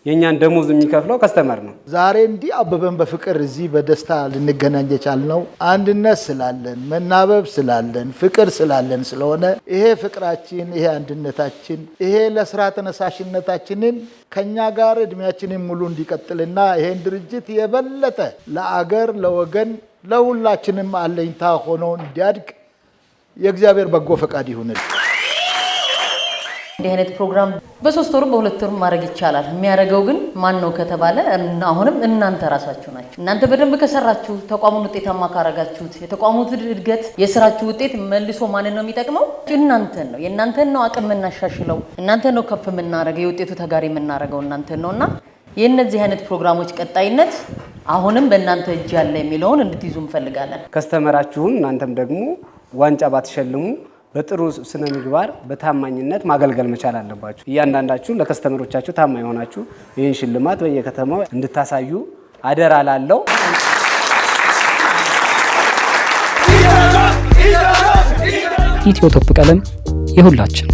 የኛን ደሞዝ የሚከፍለው ከስተመር ነው። ዛሬ እንዲህ አበበን በፍቅር እዚህ በደስታ ልንገናኝ የቻልነው አንድነት ስላለን፣ መናበብ ስላለን፣ ፍቅር ስላለን ስለሆነ ይሄ ፍቅራችን፣ ይሄ አንድነታችን፣ ይሄ ለስራ ተነሳሽነታችንን ከኛ ጋር እድሜያችንን ሙሉ እንዲቀጥልና ይሄን ድርጅት የበለጠ ለአገር ለወገን ለሁላችንም አለኝታ ሆኖ እንዲያድግ የእግዚአብሔር በጎ ፈቃድ ይሁንልን። እንዲህ አይነት ፕሮግራም በ3 ወር በ2 ወር ማድረግ ይቻላል። የሚያደርገው ግን ማን ነው ከተባለ አሁንም እናንተ ራሳችሁ ናችሁ። እናንተ በደንብ ከሰራችሁ ተቋሙን ውጤታማ ካረጋችሁት የተቋሙት እድገት የስራችሁ ውጤት መልሶ ማንን ነው የሚጠቅመው? እናንተን ነው። የእናንተን ነው አቅም እናሻሽለው፣ እናንተን ነው ከፍ የምናረገው፣ የውጤቱ ተጋሪ የምናረገው እናንተን ነውና የእነዚህ አይነት ፕሮግራሞች ቀጣይነት አሁንም በእናንተ እጅ ያለ የሚለውን እንድትይዙ እንፈልጋለን። ከስተመራችሁን እናንተም ደግሞ ዋንጫ ባትሸልሙ በጥሩ ስነ ምግባር በታማኝነት ማገልገል መቻል አለባችሁ። እያንዳንዳችሁ ለከስተመሮቻችሁ ታማኝ ሆናችሁ ይህን ሽልማት በየከተማው እንድታሳዩ አደራ ላለው ኢትዮ ቶፕ ቀለም የሁላችን